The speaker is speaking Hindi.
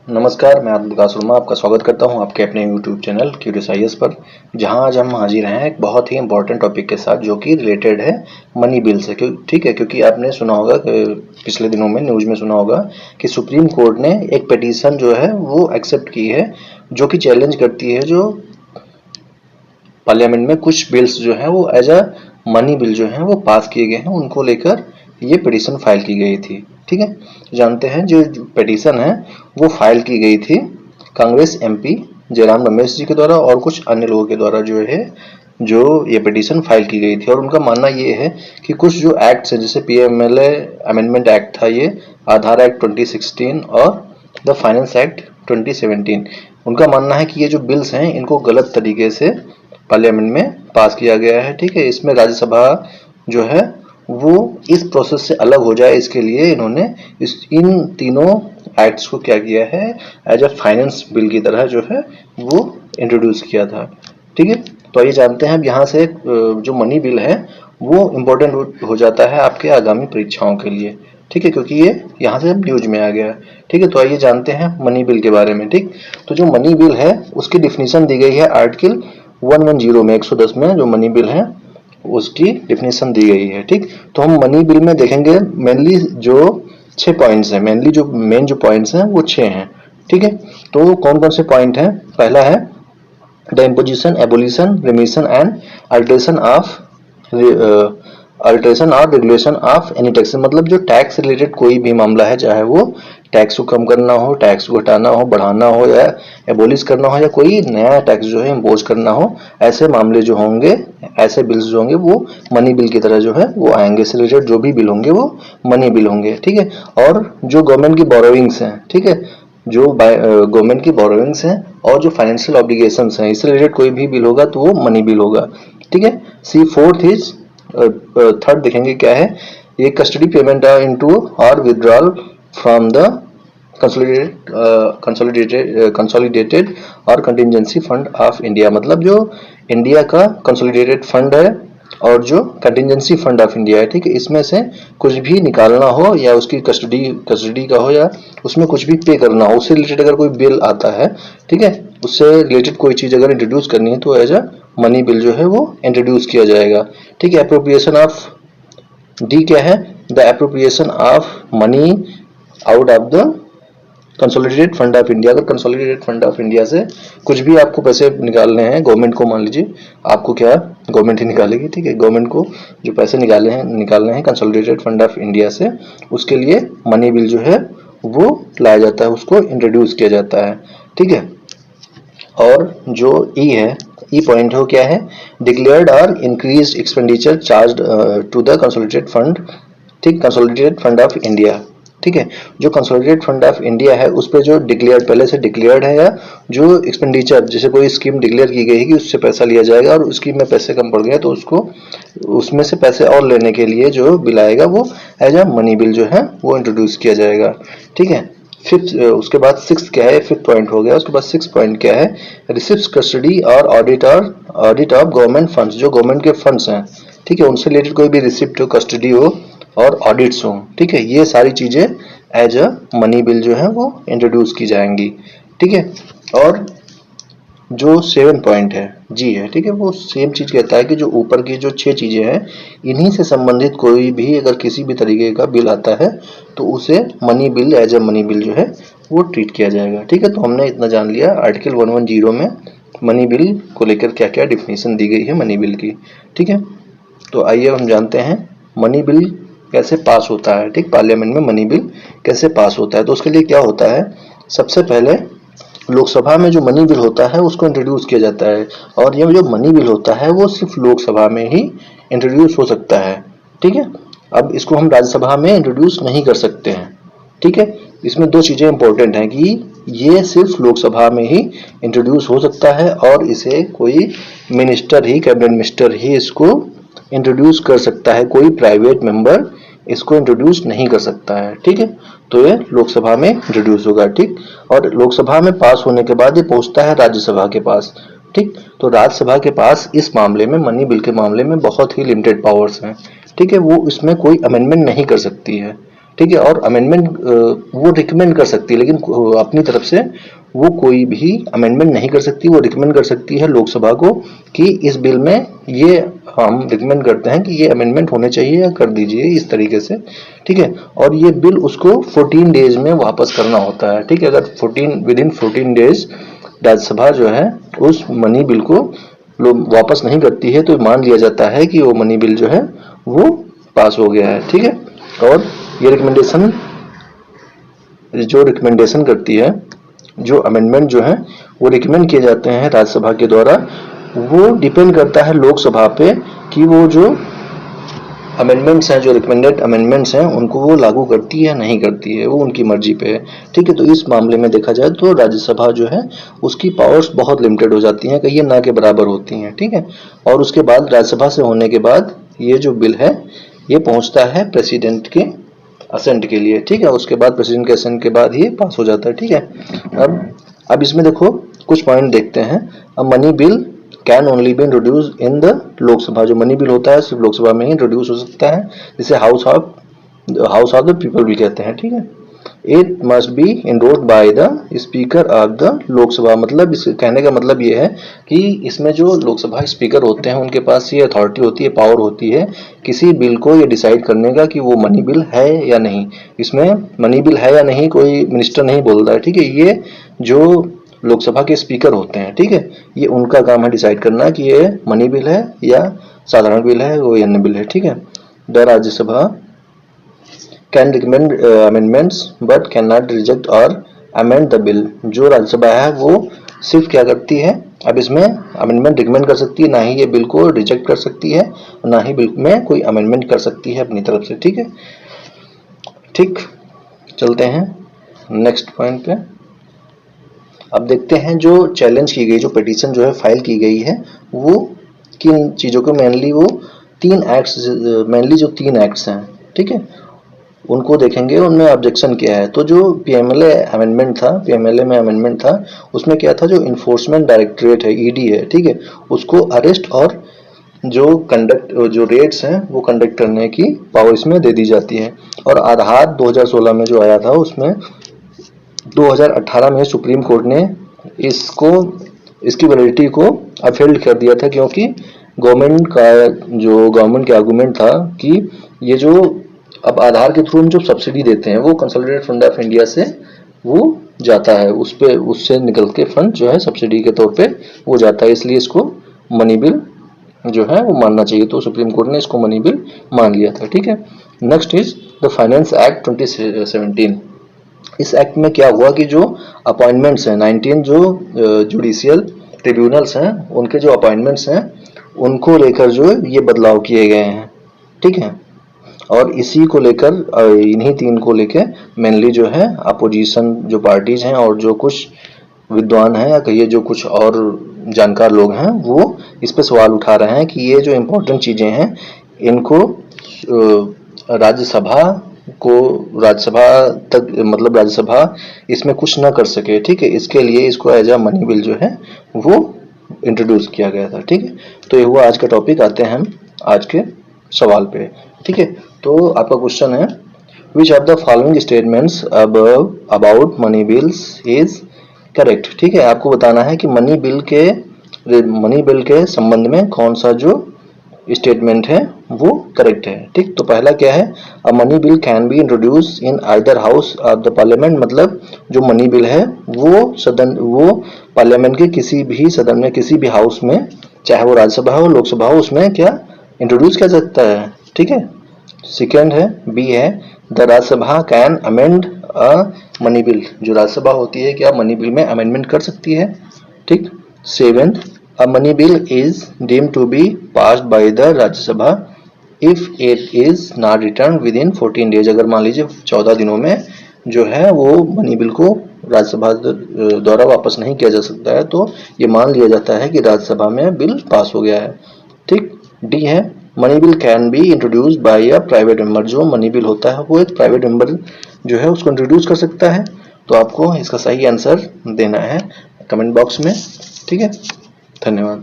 नमस्कार, मैं विकास वर्मा आपका स्वागत करता हूं आपके अपने YouTube चैनल क्यूरियस आईएएस पर। जहां आज हम हाजिर हैं एक बहुत ही इंपॉर्टेंट टॉपिक के साथ जो कि रिलेटेड है मनी बिल से। ठीक है, क्योंकि आपने सुना होगा कि पिछले दिनों में न्यूज़ में सुना होगा कि सुप्रीम कोर्ट ने एक पिटीशन जो है वो एक्सेप्ट की है, जो कि चैलेंज करती है जो पार्लियामेंट में कुछ बिल्स जो हैं वो एज अ मनी बिल जो हैं वो पास किए गए हैं, उनको लेकर ये पिटीशन फाइल की गई थी। ठीक है, जानते हैं जो पिटीशन है वो फाइल की गई थी कांग्रेस एमपी जयराम रमेश जी के द्वारा और कुछ अन्य लोगों के द्वारा जो ये पिटीशन फाइल की गई थी। और उनका मानना ये है कि कुछ जो एक्ट्स हैं, जैसे पीएमएलए अमेंडमेंट एक्ट था, ये आधार एक्ट 2016 और द फाइनेंस एक्ट 2017, उनका मानना है कि ये जो बिल्स हैं इनको गलत तरीके से पार्लियामेंट में पास किया गया है। ठीक है, इसमें राज्यसभा जो है वो इस प्रोसेस से अलग हो जाए, इसके लिए इन्होंने इन तीनों एक्ट्स को क्या किया है, एज अ फाइनेंस बिल की तरह जो है वो इंट्रोड्यूस किया था। ठीक है, तो आइए जानते हैं अब यहाँ से जो मनी बिल है वो इम्पोर्टेंट हो जाता है आपके आगामी परीक्षाओं के लिए। ठीक है, क्योंकि ये यहाँ से न्यूज में आ गया। ठीक है, तो आइए जानते हैं मनी बिल के बारे में। ठीक, तो जो मनी बिल है उसकी डिफिनीशन दी गई है आर्टिकल 110 में, 110 में जो मनी बिल है उसकी डिफिनीशन दी गई है। ठीक, तो हम मनी बिल में देखेंगे मेनली जो 6 पॉइंट्स हैं, मेनली जो मेन जो पॉइंट्स हैं वो 6 हैं। ठीक है, तो कौन कौन से पॉइंट हैं? पहला है the imposition, abolition, remission and alteration और रेगुलेशन ऑफ एनी टैक्स। मतलब जो टैक्स रिलेटेड कोई भी मामला है, चाहे वो टैक्स को कम करना हो, टैक्स को घटाना हो, बढ़ाना हो या एबोलिश करना हो या कोई नया टैक्स जो है इम्पोज करना हो, ऐसे मामले जो होंगे, ऐसे बिल्स जो होंगे वो मनी बिल की तरह जो है वो आएंगे। इससे रिलेटेड जो भी बिल होंगे वो मनी बिल होंगे। ठीक है, और जो गवर्नमेंट की बोरोइंग्स हैं, ठीक है, जो गवर्नमेंट की बोरोइंग्स हैं और जो फाइनेंशियल ऑब्लिगेशंस हैं, इससे रिलेटेड कोई भी बिल होगा तो वो मनी बिल होगा। ठीक है, सी फोर्थ इज थर्ड देखेंगे क्या है, ये कस्टडी पेमेंट इनटू और विड्रॉल फ्रॉम द कंसोलिडेटेड और कंटिजेंसी फंड ऑफ इंडिया। मतलब जो इंडिया का कंसोलिडेटेड फंड है और जो कंटिजेंसी फंड ऑफ इंडिया है, ठीक है, इसमें से कुछ भी निकालना हो या उसकी कस्टडी का हो या उसमें कुछ भी पे करना हो, उससे रिलेटेड अगर कोई बिल आता है, ठीक है, उससे रिलेटेड कोई चीज अगर इंट्रोड्यूस करनी है तो एज अ मनी बिल जो है वो इंट्रोड्यूस किया जाएगा। ठीक है, एप्रोप्रिएशन ऑफ डी क्या है, the appropriation of money out of the consolidated fund of India. अगर कंसोलिडेटेड फंड ऑफ इंडिया से कुछ भी आपको पैसे निकालने हैं गवर्नमेंट को, मान लीजिए आपको क्या गवर्नमेंट ही निकालेगी, ठीक है, गवर्नमेंट को जो पैसे निकालने हैं कंसोलिडेटेड फंड ऑफ इंडिया से, उसके लिए मनी बिल जो है वो लाया जाता है, उसको इंट्रोड्यूस किया जाता है। ठीक है, और जो ई है, ई पॉइंट हो क्या है, डिक्लेयर्ड और increase expenditure charge to the consolidated fund, ठीक, कंसोलिडेटेड फंड ऑफ इंडिया। ठीक है, जो कंसोलिडेटेड फंड ऑफ इंडिया है उस पर जो डिक्लेयर्ड पहले से डिक्लेयर्ड है या जो एक्सपेंडिचर, जैसे कोई स्कीम डिक्लेयर की गई है कि उससे पैसा लिया जाएगा और उस स्कीम में पैसे कम पड़ गए तो उसको उसमें से पैसे और लेने के लिए जो बिल आएगा वो एज अ मनी बिल जो है वो इंट्रोड्यूस किया जाएगा। ठीक है, फिफ्थ, उसके बाद सिक्स क्या है, फिफ्थ पॉइंट हो गया। उसके बाद सिक्स पॉइंट क्या है, रिसिप्ट, कस्टडी और ऑडिट ऑफ गवर्नमेंट फंड्स। जो गवर्नमेंट के फंड्स हैं, ठीक है, उनसे रिलेटेड कोई भी रिसिप्ट हो, कस्टडी हो और ऑडिट्स हो, ठीक है, ये सारी चीजें एज अ मनी बिल जो है वो इंट्रोड्यूस की जाएंगी। ठीक है, और जो 7 पॉइंट है जी है, ठीक है, वो सेम चीज कहता है कि जो ऊपर की जो 6 चीजें हैं इन्हीं से संबंधित कोई भी अगर किसी भी तरीके का बिल आता है तो उसे money bill, as a money bill जो है वो ट्रीट किया जाएगा। ठीक है, तो हमने इतना जान लिया आर्टिकल 110 में मनी बिल को लेकर क्या क्या डिफिनेशन दी गई है मनी बिल की। ठीक है, तो आइए हम जानते हैं मनी बिल कैसे पास होता है। ठीक, पार्लियामेंट में मनी बिल कैसे पास होता है, तो उसके लिए क्या होता है, सबसे पहले लोकसभा में जो मनी बिल होता है उसको इंट्रोड्यूस किया जाता है, और ये जो मनी बिल होता है वो सिर्फ लोकसभा में ही इंट्रोड्यूस हो सकता है। ठीक है, अब इसको हम राज्यसभा में इंट्रोड्यूस नहीं कर सकते हैं। ठीक है, इसमें दो चीजें इंपॉर्टेंट हैं कि ये सिर्फ लोकसभा में ही इंट्रोड्यूस हो सकता है और इसे कोई मिनिस्टर ही, कैबिनेट मिनिस्टर ही इसको इंट्रोड्यूस कर सकता है, कोई प्राइवेट मेंबर इसको इंट्रोड्यूस नहीं कर सकता है। ठीक है, तो ये लोकसभा में इंट्रोड्यूस होगा। ठीक, और लोकसभा में पास होने के बाद ये पहुंचता है राज्यसभा के पास। ठीक, तो राज्यसभा के पास इस मामले में, मनी बिल के मामले में बहुत ही लिमिटेड पावर्स हैं। ठीक है, वो इसमें कोई अमेंडमेंट नहीं कर सकती है। ठीक है। और अमेंडमेंट वो रिकमेंड कर सकती है, लेकिन अपनी तरफ से वो कोई भी अमेंडमेंट नहीं कर सकती। वो रिकमेंड कर सकती है लोकसभा को कि इस बिल में ये हम रिकमेंड करते हैं कि ये अमेंडमेंट होने चाहिए या कर दीजिए इस तरीके से, ठीक है। और ये बिल उसको 14 डेज में वापस करना होता है, ठीक है। अगर विद इन 14 डेज राज्यसभा जो है उस मनी बिल को वापस नहीं करती है तो मान लिया जाता है कि वो मनी बिल जो है वो पास हो गया है, ठीक है। और ये रिकमेंडेशन करती है, जो अमेंडमेंट जो है वो रिकमेंड किए जाते हैं राज्यसभा के द्वारा, वो डिपेंड करता है लोकसभा पे कि वो जो अमेंडमेंट्स हैं, जो रिकमेंडेड अमेंडमेंट्स हैं, उनको वो लागू करती है या नहीं करती है, वो उनकी मर्जी पे है, ठीक है। तो इस मामले में देखा जाए तो राज्यसभा जो है उसकी पावर्स बहुत लिमिटेड हो जाती हैं, कहीं ना के बराबर होती हैं, ठीक है। और उसके बाद राज्यसभा से होने के बाद ये जो बिल है ये पहुंचता है प्रेसिडेंट के असेंट के लिए, ठीक है। उसके बाद प्रेसिडेंट के असेंट के बाद ये पास हो जाता है, ठीक है। अब इसमें देखो कुछ पॉइंट देखते हैं। अब money bill can only be introduce in the Lok Sabha, जो मनी बिल होता है सिर्फ लोकसभा में ही इंट्रोड्यूस हो सकता है, जिसे हाउस ऑफ द पीपल भी कहते हैं, ठीक है। It must be endorsed by the speaker of the Lok Sabha, मतलब इस कहने का मतलब ये है कि इसमें जो लोकसभा स्पीकर होते हैं उनके पास ये अथॉरिटी होती है, पावर होती है किसी बिल को ये डिसाइड करने का कि वो मनी बिल है या नहीं। इसमें मनी बिल है या नहीं कोई मिनिस्टर नहीं बोलता है, ठीक है। ये जो लोकसभा के स्पीकर होते हैं, ठीक है, ये उनका काम है डिसाइड करना कि ये मनी बिल है या साधारण बिल है, वो अन्य बिल है, ठीक है। The Rajya Sabha can recommend amendments but can not reject और अमेंड द बिल। जो राज्यसभा है वो सिर्फ क्या करती है, अब इसमें अमेंडमेंट रिकमेंड कर सकती है, ना ही ये बिल को रिजेक्ट कर सकती है, ना ही बिल में कोई अमेंडमेंट कर सकती है अपनी तरफ से, ठीक है। ठीक, चलते हैं नेक्स्ट पॉइंट पे। अब देखते हैं जो चैलेंज की गई, जो पिटीशन जो है फाइल की गई है, वो किन चीज़ों को मेनली वो तीन एक्ट्स हैं, ठीक है, उनको देखेंगे, उनमें ऑब्जेक्शन क्या है। तो जो पीएमएलए में अमेंडमेंट था, उसमें क्या था, जो इन्फोर्समेंट डायरेक्टरेट है, ईडी है, ठीक है, उसको अरेस्ट और जो रेड्स हैं वो कंडक्ट करने की पावर इसमें दे दी जाती है। और आधार 2016 में जो आया था उसमें 2018 में सुप्रीम कोर्ट ने इसकी वैलिडिटी को अपहेल्ड कर दिया था, क्योंकि गवर्नमेंट के आर्गुमेंट था कि ये जो अब आधार के थ्रू हम जो सब्सिडी देते हैं वो कंसोलिडेटेड फंड ऑफ इंडिया से वो जाता है, उससे निकल के फंड जो है सब्सिडी के तौर पे वो जाता है, इसलिए इसको मनी बिल जो है वो मानना चाहिए। तो सुप्रीम कोर्ट ने इसको मनी बिल मान लिया था, ठीक है। Next is the finance act 2017। इस एक्ट में क्या हुआ कि जो अपॉइंटमेंट्स हैं, 19 जो जुडिशियल ट्रिब्यूनल्स हैं उनके जो अपॉइंटमेंट्स हैं उनको लेकर जो ये बदलाव किए गए हैं, ठीक है। और इसी को लेकर इन्हीं तीन को लेकर मेनली जो है अपोजिशन जो पार्टीज हैं और जो कुछ विद्वान हैं या कहिए जो कुछ और जानकार लोग हैं वो इस पे सवाल उठा रहे हैं कि ये जो इम्पोर्टेंट चीजें हैं इनको राज्यसभा इसमें कुछ ना कर सके, ठीक है। इसके लिए इसको एज अ मनी बिल जो है वो इंट्रोड्यूस किया गया था, ठीक है। तो ये हुआ आज का टॉपिक। आते हैं हम आज के सवाल पे, ठीक है। तो आपका क्वेश्चन है, which of the following statements about money bills is correct, ठीक है। आपको बताना है कि मनी बिल के संबंध में कौन सा जो स्टेटमेंट है वो करेक्ट है, ठीक। तो पहला क्या है, अ money bill can be introduce in either house of the parliament, मतलब जो मनी बिल है वो पार्लियामेंट के किसी भी सदन में, किसी भी हाउस में, चाहे वो राज्यसभा हो लोकसभा हो, उसमें क्या इंट्रोड्यूस किया जा सकता है, ठीक है। सेकेंड है, बी है, the Rajya Sabha can amend a money bill, जो राज्यसभा होती है क्या मनी बिल में अमेंडमेंट कर सकती है, ठीक। Seventh, a money bill is deemed to be passed by the Rajya Sabha if it is not return within 14 days. अगर मान लीजिए 14 दिनों में जो है वो मनी बिल को राज्यसभा द्वारा वापस नहीं किया जा सकता है, तो ये मान लिया जाता है कि राज्यसभा में बिल पास हो गया है, ठीक। डी है, money bill can be introduced by a private member, जो मनी बिल होता है वो एक प्राइवेट मेंबर जो है उसको इंट्रोड्यूस कर सकता है। तो आपको इसका सही आंसर देना है कमेंट बॉक्स में, ठीक है। धन्यवाद।